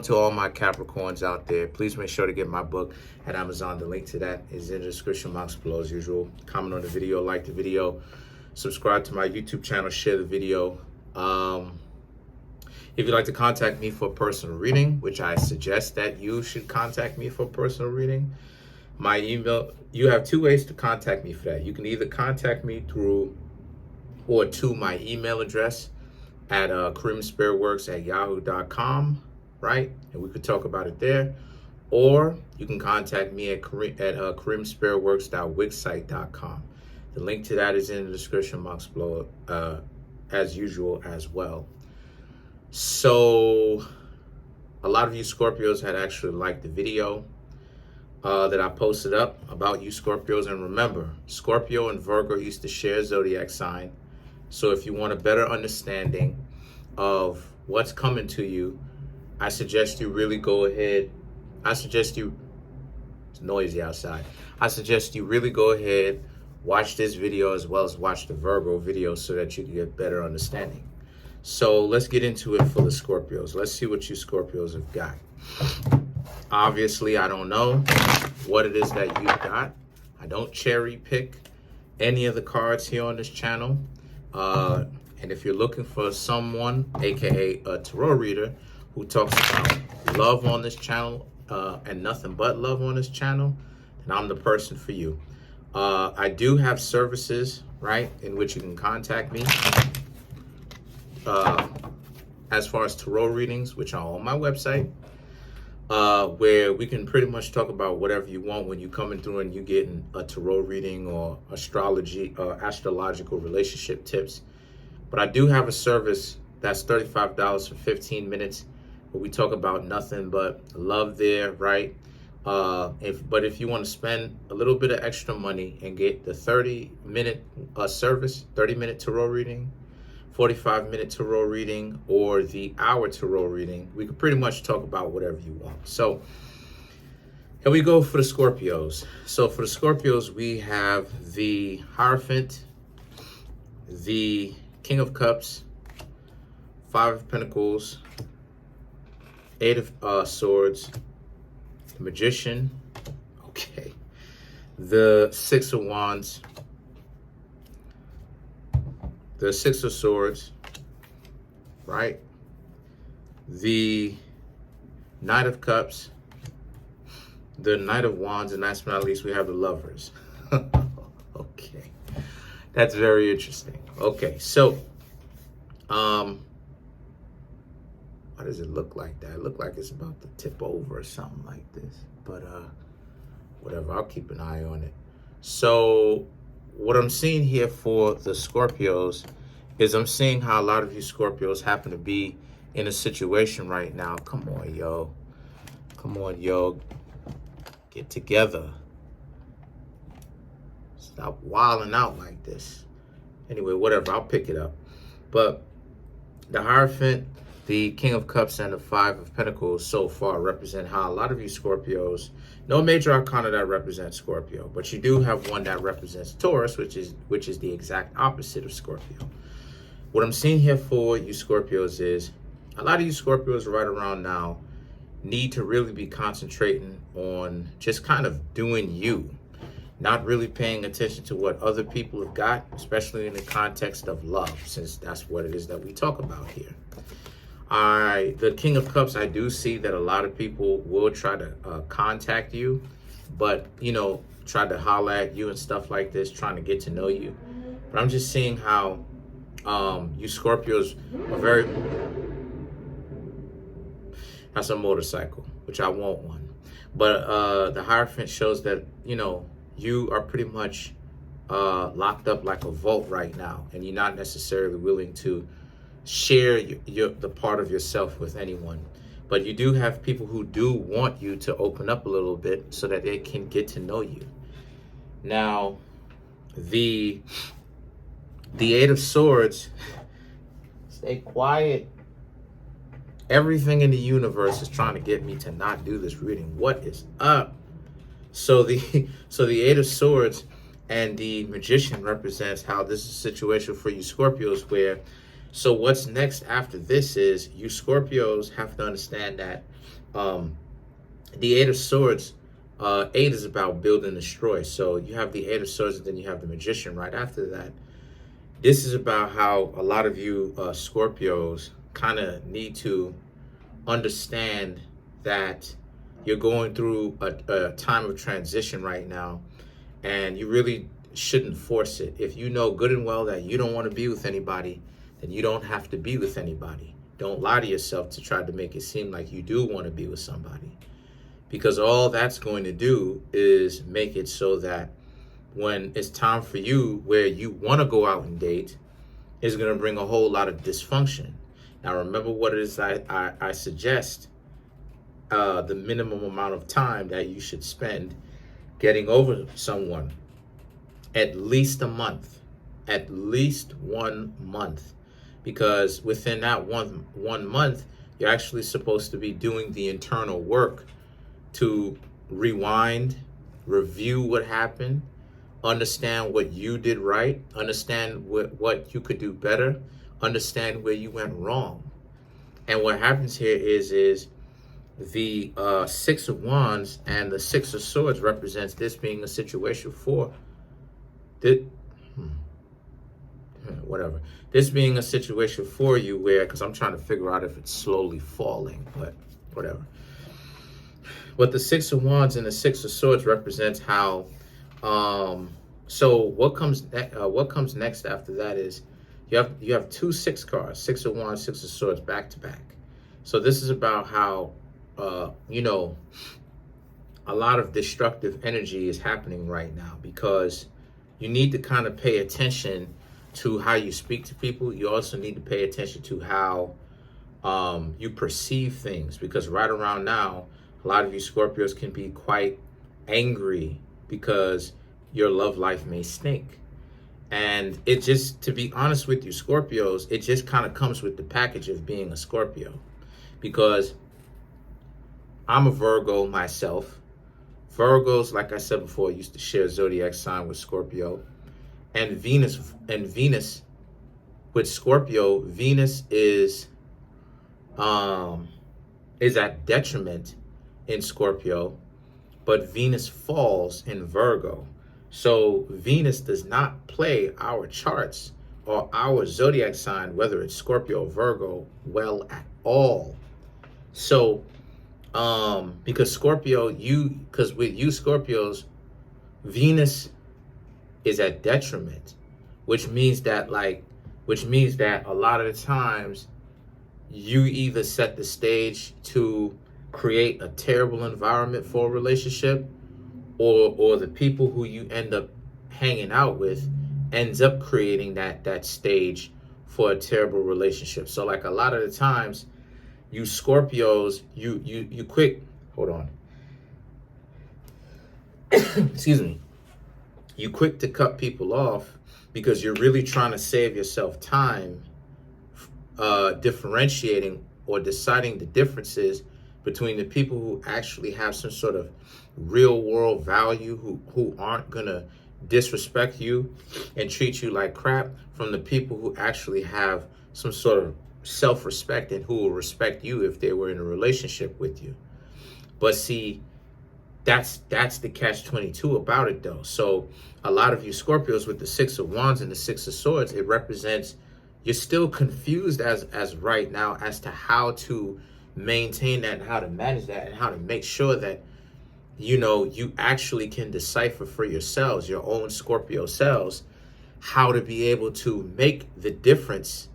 to all my Capricorns out there. Please make sure to get my book at Amazon. The link to that is in the description box below as usual. Comment on the video, like the video, subscribe to my YouTube channel, share the video. If you'd like to contact me for a personal reading, which I suggest that you should contact me for a personal reading, my email, you have two ways to contact me for that. You can either contact me through or to my email address at Kareemspiritworks@yahoo.com, right? And we could talk about it there. Or you can contact me at Kareemspiritworks.wixsite.com. The link to that is in the description box below, as usual as well. So a lot of you Scorpios had actually liked the video that I posted up about you Scorpios. And remember, Scorpio and Virgo used to share zodiac sign. So if you want a better understanding of what's coming to you, I suggest you really go ahead. It's noisy outside. I suggest you really go ahead, watch this video as well as watch the Virgo video so that you can get better understanding. So let's get into it for the Scorpios. Let's see what you Scorpios have got. Obviously, I don't know what it is that you've got. I don't cherry pick any of the cards here on this channel. And if you're looking for someone, aka a tarot reader, who talks about love on this channel and nothing but love on this channel, then I'm the person for you. I do have services, right, in which you can contact me as far as tarot readings, which are on my website, where we can pretty much talk about whatever you want when you coming through and you getting a tarot reading or astrology or astrological relationship tips. But I do have a service that's $35 for 15 minutes where we talk about nothing but love there, right? But if you want to spend a little bit of extra money and get the 30-minute service, 30-minute tarot reading, 45-minute tarot reading, or the hour tarot reading, we could pretty much talk about whatever you want. So here we go for the Scorpios. So for the Scorpios, we have the Hierophant, the King of Cups, Five of Pentacles, Eight of Swords, the Magician, okay, the Six of Wands, the Six of Swords, right? The Knight of Cups, the Knight of Wands, and last but not least, we have the Lovers. Okay, that's very interesting. Okay, so, why does it look like that? It look like it's about to tip over or something like this, but whatever, I'll keep an eye on it. So what I'm seeing here for the Scorpios is I'm seeing how a lot of you Scorpios happen to be in a situation right now. Come on, yo. Come on, yo. Get together. Stop wilding out like this. Anyway, whatever, I'll pick it up. But the Hierophant, the King of Cups, and the Five of Pentacles so far represent how a lot of you Scorpios, no major arcana that represents Scorpio, but you do have one that represents Taurus, which is the exact opposite of Scorpio. What I'm seeing here for you Scorpios is a lot of you Scorpios right around now need to really be concentrating on just kind of doing you, not really paying attention to what other people have got, especially in the context of love, since that's what it is that we talk about here. The King of Cups, I do see that a lot of people will try to contact you, but, you know, try to holler at you and stuff like this, trying to get to know you. But I'm just seeing how you Scorpios are very... That's a motorcycle, which I want one. But the Hierophant shows that, you know, you are pretty much locked up like a vault right now, and you're not necessarily willing to share the part of yourself with anyone. But you do have people who do want you to open up a little bit so that they can get to know you. Now, the Eight of Swords, stay quiet. Everything in the universe is trying to get me to not do this reading. What is up? So the Eight of Swords and the Magician represents how this is a situation for you Scorpios where So what's next after this is you Scorpios have to understand that the Eight of Swords, 8 is about build and destroy. So you have the Eight of Swords and then you have the Magician right after that. This is about how a lot of you Scorpios kind of need to understand that you're going through a time of transition right now, and you really shouldn't force it. If you know good and well that you don't want to be with anybody, then you don't have to be with anybody. Don't lie to yourself to try to make it seem like you do want to be with somebody, because all that's going to do is make it so that when it's time for you where you want to go out and date, is going to bring a whole lot of dysfunction. Now remember what it is I suggest, the minimum amount of time that you should spend getting over someone. At least a month. At least 1 month. Because within that one month, you're actually supposed to be doing the internal work to rewind, review what happened, understand what you did right, understand what you could do better, understand where you went wrong. And what happens here is the Six of Wands and the Six of Swords represents this being a situation for whatever. This being a situation for you where, because I'm trying to figure out if it's slowly falling, but whatever. But the Six of Wands and the Six of Swords represents how. So what comes next after that is you have 2 6 cards, Six of Wands, Six of Swords, back to back. So this is about how you know, a lot of destructive energy is happening right now, because you need to kind of pay attention to how you speak to people. You also need to pay attention to how you perceive things, because right around now, a lot of you Scorpios can be quite angry because your love life may stink. And it just, to be honest with you Scorpios, it just kind of comes with the package of being a Scorpio, because I'm a Virgo myself. Virgos, like I said before, used to share zodiac sign with Scorpio. And Venus with Scorpio, Venus is at detriment in Scorpio, but Venus falls in Virgo. So Venus does not play our charts or our zodiac sign, whether it's Scorpio or Virgo, well at all. So because Scorpio, because with you Scorpios, Venus is at detriment, which means that a lot of the times you either set the stage to create a terrible environment for a relationship, or the people who you end up hanging out with ends up creating that stage for a terrible relationship. So like a lot of the times, you Scorpios, you quick, hold on. Excuse me. You quick to cut people off because you're really trying to save yourself time differentiating or deciding the differences between the people who actually have some sort of real world value, who aren't gonna disrespect you and treat you like crap, from the people who actually have some sort of self-respect and who will respect you if they were in a relationship with you. But see, that's the catch-22 about it though. So a lot of you Scorpios with the Six of Wands and the Six of Swords, it represents you're still confused as right now as to how to maintain that and how to manage that and how to make sure that, you know, you actually can decipher for yourselves, your own Scorpio selves, how to be able to make the difference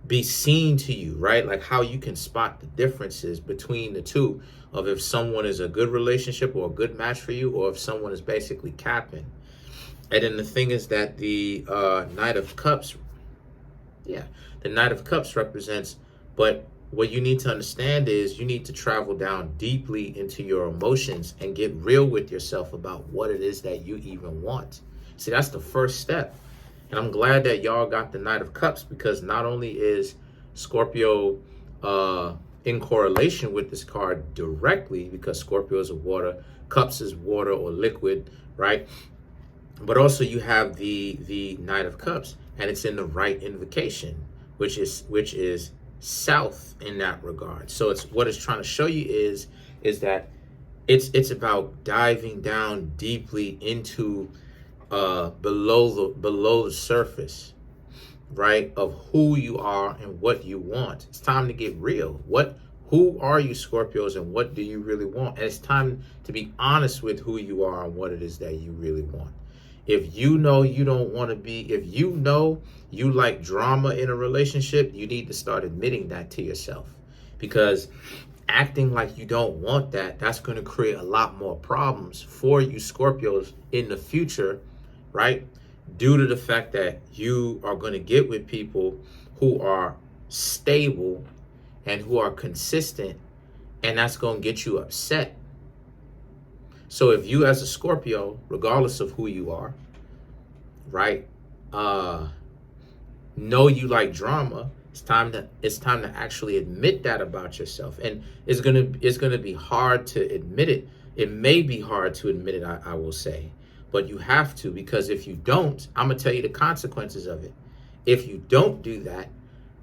be seen to you, right? Like how you can spot the differences between the two of if someone is a good relationship or a good match for you, or if someone is basically capping. And then the thing is that the Knight of Cups, the Knight of Cups represents, but what you need to understand is you need to travel down deeply into your emotions and get real with yourself about what it is that you even want. See, that's the first step. And I'm glad that y'all got the Knight of Cups, because not only is Scorpio in correlation with this card directly, because Scorpio is a water, Cups is water or liquid, right? But also you have the Knight of Cups, and it's in the right invocation, which is south in that regard. So it's what it's trying to show you is that it's about diving down deeply into below the surface, right, of who you are and what you want. It's time to get real. Who are you, Scorpios, and what do you really want? And it's time to be honest with who you are and what it is that you really want. If you know you don't want to be, if you know you like drama in a relationship, you need to start admitting that to yourself. Because acting like you don't want that, that's going to create a lot more problems for you, Scorpios, in the future, right? Due to the fact that you are going to get with people who are stable and who are consistent, and that's going to get you upset. So if you as a Scorpio, regardless of who you are, right, know you like drama, it's time to actually admit that about yourself. And it's gonna be hard to admit it. It may be hard to admit it, I will say, but you have to, because if you don't, I'm gonna tell you the consequences of it. If you don't do that,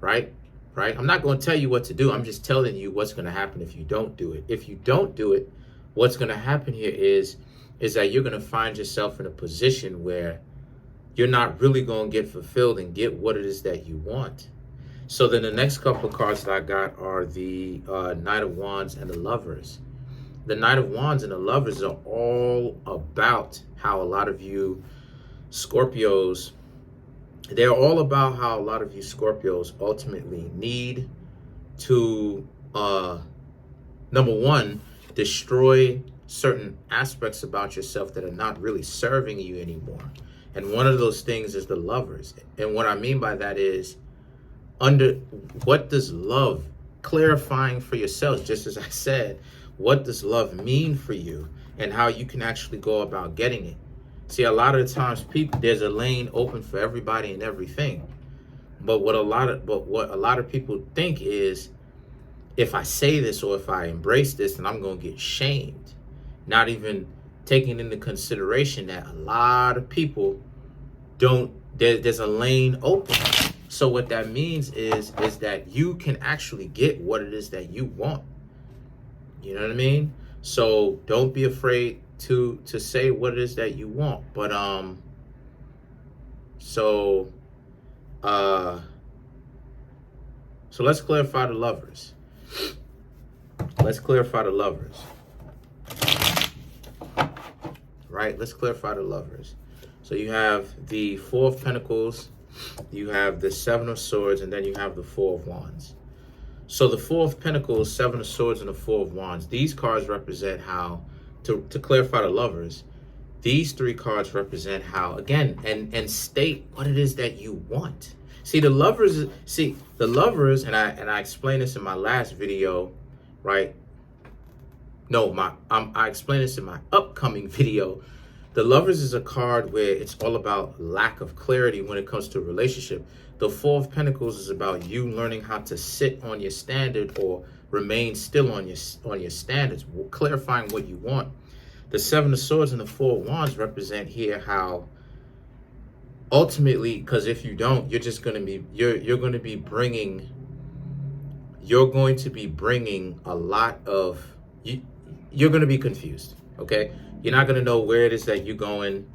right? I'm not going to tell you what to do. I'm just telling you what's going to happen if you don't do it. If you don't do it, what's going to happen here is that you're going to find yourself in a position where you're not really going to get fulfilled and get what it is that you want. So then the next couple of cards that I got are the Knight of Wands and the Lovers. The Knight of Wands and the Lovers are all about how a lot of you Scorpios, they're all about how a lot of you Scorpios ultimately need to, number one, destroy certain aspects about yourself that are not really serving you anymore. And one of those things is the Lovers. And what I mean by that is, what does love, clarifying for yourselves, just as I said, what does love mean for you and how you can actually go about getting it. See, a lot of the times there's a lane open for everybody and everything. But what a lot of people think is, if I say this or if I embrace this, then I'm going to get shamed. Not even taking into consideration that a lot of people there's a lane open. So what that means is that you can actually get what it is that you want. You know what I mean? So don't be afraid to say what it is that you want. But so let's clarify the Lovers. Let's clarify the Lovers. Right? Let's clarify the Lovers. So you have the Four of Pentacles, you have the Seven of Swords, and then you have the Four of Wands. So the Four of Pentacles, Seven of Swords, and the Four of Wands, these cards represent how, to clarify the Lovers, these three cards represent how, again, and state what it is that you want. See, the Lovers, and I explained this in my last video, right? No, I explained this in my upcoming video. The Lovers is a card where it's all about lack of clarity when it comes to a relationship. The Four of Pentacles is about you learning how to sit on your standard or remain still on your standards, clarifying what you want. The Seven of Swords and the Four of Wands represent here how ultimately, because if you don't, you're just going to be going to be bringing a lot of you're going to be confused. Okay, you're not going to know where it is that you're going.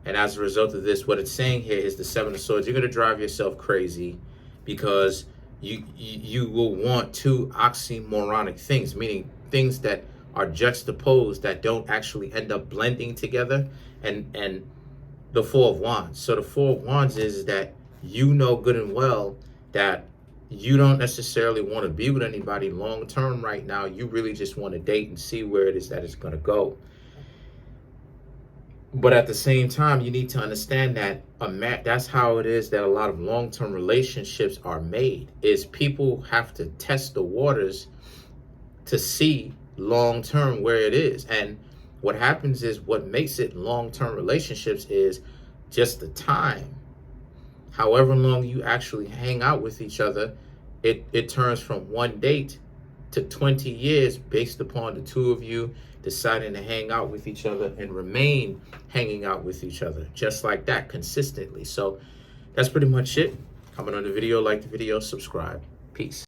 And as a result of this, what it's saying here is the Seven of Swords. You're going to drive yourself crazy because you will want two oxymoronic things, meaning things that are juxtaposed that don't actually end up blending together. And the Four of Wands. So the Four of Wands is that you know good and well that you don't necessarily want to be with anybody long term right now. You really just want to date and see where it is that it's going to go. But at the same time, you need to understand that that's how it is that a lot of long-term relationships are made, is people have to test the waters to see long-term where it is. And what happens is, what makes it long-term relationships is just the time. However long you actually hang out with each other, it turns from one date to 20 years based upon the two of you deciding to hang out with each other and remain hanging out with each other just like that consistently. So that's pretty much it. Comment on the video, like the video, subscribe. Peace.